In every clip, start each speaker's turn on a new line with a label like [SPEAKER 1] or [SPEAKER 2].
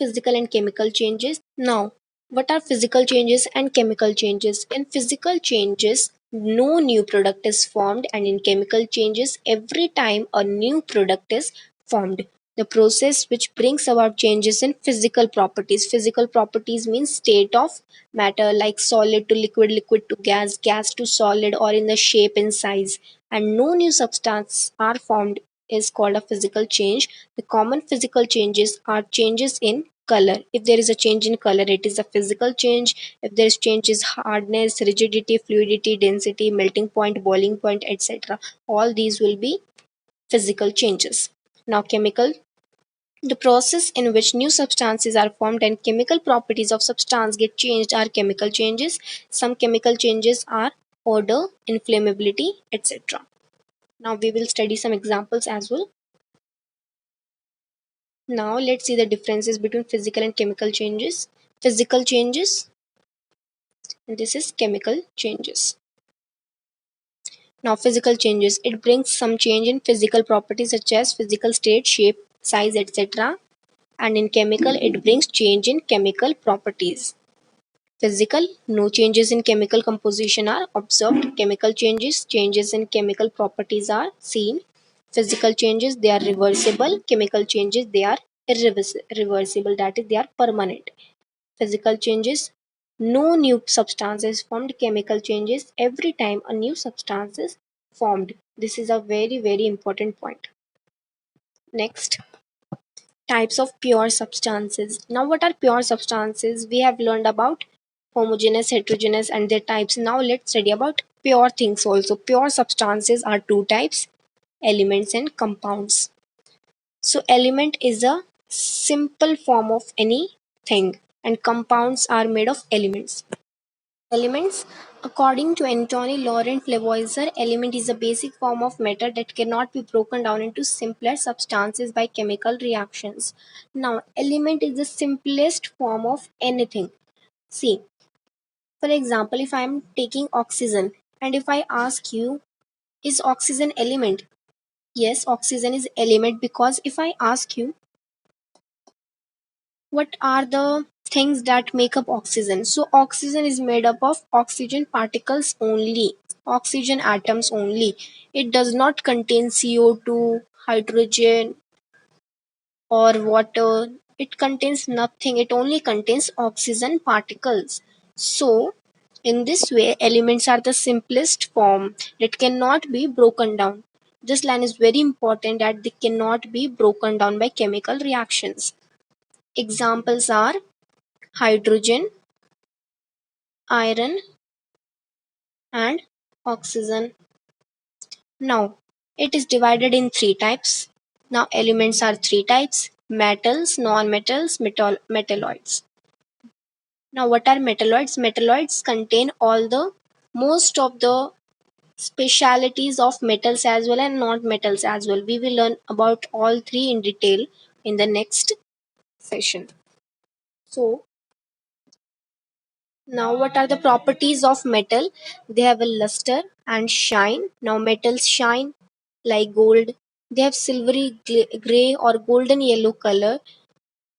[SPEAKER 1] physical and chemical changes. Now, what are physical changes and chemical changes? In physical changes, no new product is formed, and in chemical changes, every time a new product is formed. The process which brings about changes in physical properties. Physical properties means state of matter, like solid to liquid, liquid to gas, gas to solid, or in the shape and size. And no new substance are formed is called a physical change. The common physical changes are changes in color. If there is a change in color, it is a physical change. If there is change is hardness, rigidity, fluidity, density, melting point, boiling point, etc. All these will be physical changes. Now, chemical, the process in which new substances are formed and chemical properties of substance get changed are chemical changes. Some chemical changes are odor, inflammability, etc. Now we will study some examples as well. Now let's see the differences between physical and chemical changes. Physical changes, and this is chemical changes. Now physical changes, it brings some change in physical properties such as physical state, shape, size, etc. And in chemical, it brings change in chemical properties. Physical, no changes in chemical composition are observed. Chemical changes, changes in chemical properties are seen. Physical changes, they are reversible. Chemical changes, they are irreversible, that is, they are permanent. Physical changes, no new substance is formed. Chemical changes, every time a new substance is formed. This is a very, very important point. Next, types of pure substances. Now, what are pure substances? We have learned about homogeneous, heterogeneous, and their types. Now, let's study about pure things also. Pure substances are two types: elements and compounds. So, element is a simple form of anything, and compounds are made of elements. Elements, according to Anthony Laurent Lavoisier, element is a basic form of matter that cannot be broken down into simpler substances by chemical reactions. Now, element is the simplest form of anything. See, for example, if I am taking oxygen and if I ask you, is oxygen element? Yes, oxygen is element, because if I ask you, what are the things that make up oxygen? So oxygen is made up of oxygen particles only, oxygen atoms only. It does not contain CO2, hydrogen, or water. It contains nothing. It only contains oxygen particles. So in this way, elements are the simplest form that cannot be broken down. This line is very important, that they cannot be broken down by chemical reactions. Examples are hydrogen, iron, and oxygen. Now, it is divided in three types. Now, elements are three types: metals, non-metals, metalloids. Now, what are metalloids? Metalloids contain all the most of the specialities of metals as well and non-metals as well. We will learn about all three in detail in the next session. So, now, what are the properties of metal? They have a luster and shine. Now, metals shine like gold. They have silvery gray or golden yellow color.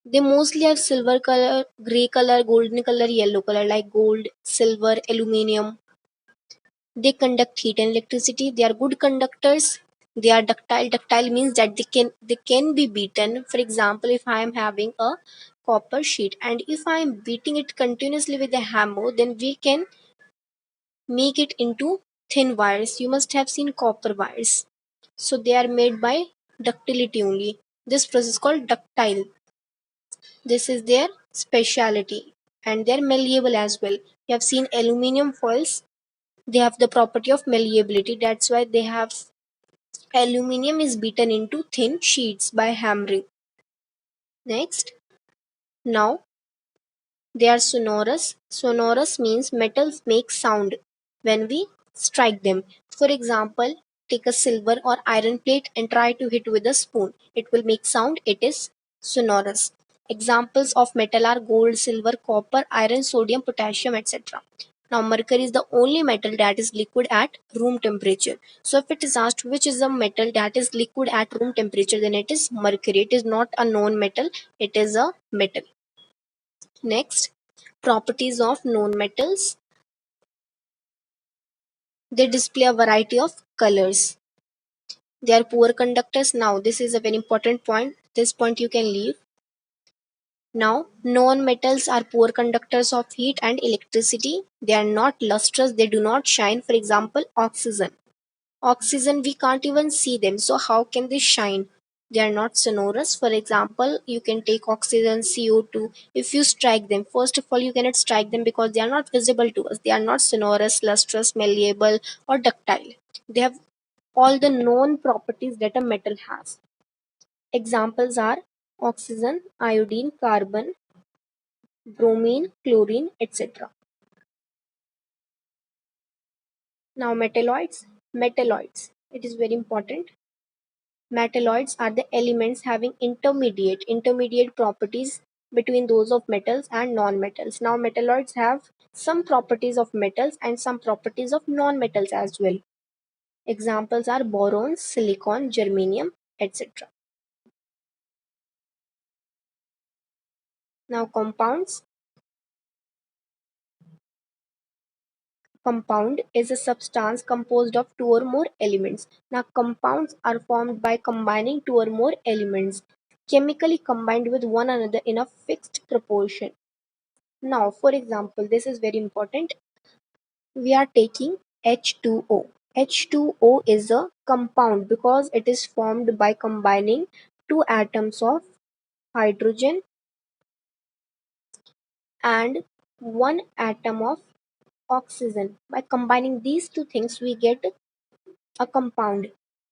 [SPEAKER 1] They mostly have silver color, gray color, golden color, yellow color, like gold, silver, aluminium. They conduct heat and electricity. They are good conductors. They are ductile. Ductile means that they can be beaten. For example, if I am having a copper sheet and if I am beating it continuously with a hammer, then we can make it into thin wires. You must have seen copper wires. So they are made by ductility only. This process is called ductile. This is their speciality, and they're malleable as well. You have seen aluminum foils. They have the property of malleability. That's why they have aluminum is beaten into thin sheets by hammering. Next, now they are sonorous. Sonorous means metals make sound when we strike them. For example, take a silver or iron plate and try to hit with a spoon. It will make sound. It is sonorous. Examples of metal are gold, silver, copper, iron, sodium, potassium, etc. Now mercury is the only metal that is liquid at room temperature. So if it is asked which is a metal that is liquid at room temperature, then it is mercury. It is not a known metal, it is a metal. Next, properties of known metals. They display a variety of colors. They are poor conductors. Now this is a very important point. This point you can leave. Now, non-metals are poor conductors of heat and electricity. They are not lustrous, they do not shine. For example, oxygen. Oxygen, we can't even see them, so how can they shine? They are not sonorous. For example, you can take oxygen, CO2. If you strike them, first of all, you cannot strike them because they are not visible to us. They are not sonorous, lustrous, malleable, or ductile. They have all the known properties that a metal has. Examples are oxygen, iodine, carbon, bromine, chlorine, etc. Now metalloids. Metalloids. It is very important. Metalloids are the elements having intermediate properties between those of metals and non-metals. Now metalloids have some properties of metals and some properties of non-metals as well. Examples are boron, silicon, germanium, etc. Now compounds. Compound is a substance composed of two or more elements. Now, compounds are formed by combining two or more elements, chemically combined with one another in a fixed proportion. Now, for example, this is very important. We are taking H2O. H2O is a compound because it is formed by combining two atoms of hydrogen and one atom of oxygen. By combining these two things, we get a compound.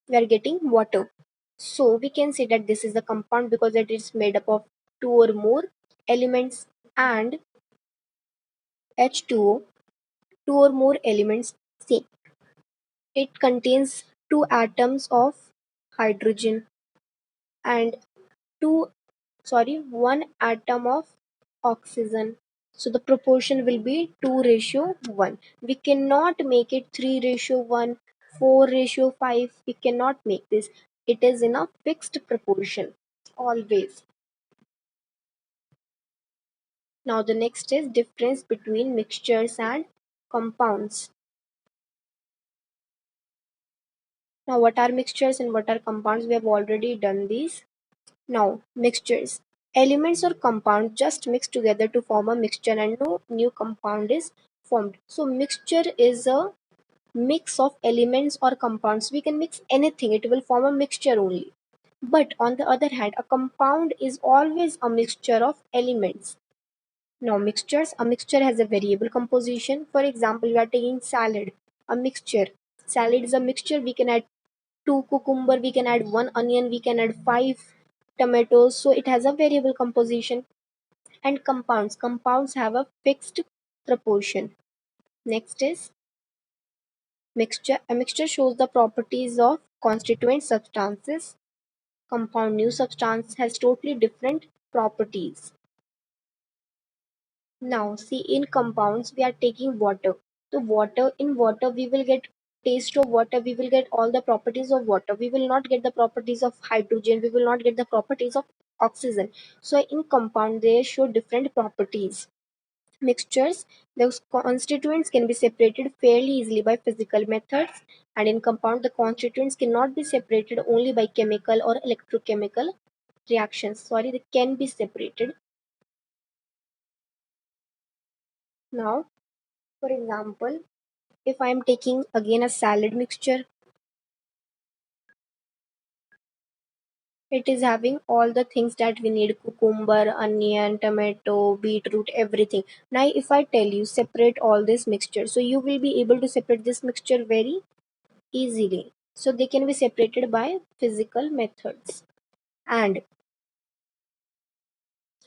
[SPEAKER 1] We are getting water. So we can say that this is a compound because it is made up of two or more elements, and H2O, two or more elements, same. It contains two atoms of hydrogen and two one atom of oxygen. So the proportion will be 2:1. We cannot make it 3:1, 4:5. We cannot make this. It is in a fixed proportion always. Now the next is difference between mixtures and compounds. Now what are mixtures and what are compounds? We have already done these. Now, mixtures. Elements or compounds just mix together to form a mixture and no new compound is formed. So, mixture is a mix of elements or compounds. We can mix anything, it will form a mixture only. But on the other hand, a compound is always a mixture of elements. Now, mixtures. A mixture has a variable composition. For example, we are taking salad, a mixture. Salad is a mixture. We can add two cucumber, we can add one onion, we can add five tomatoes, so it has a variable composition. And compounds have a fixed proportion. Next is mixture. A mixture shows the properties of constituent substances. Compound, new substance, has totally different properties. Now see, in compounds we are taking water. So water, in water we will get taste of water, we will get all the properties of water. We will not get the properties of hydrogen, we will not get the properties of oxygen. So in compound they show different properties. Mixtures, those constituents can be separated fairly easily by physical methods, and in compound the constituents cannot be separated only by chemical or electrochemical reactions. Sorry, they can be separated. Now, for example, if I am taking again a salad mixture, it is having all the things that we need: cucumber, onion, tomato, beetroot, everything. Now, if I tell you separate all this mixture, so you will be able to separate this mixture very easily. So they can be separated by physical methods. And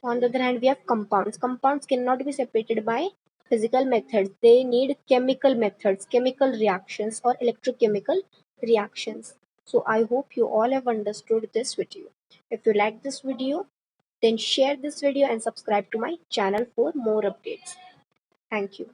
[SPEAKER 1] on the other hand, we have compounds. Compounds cannot be separated by physical methods. They need chemical methods, chemical reactions, or electrochemical reactions. So I hope you all have understood this video. If you like this video, then share this video and subscribe to my channel for more updates. Thank you.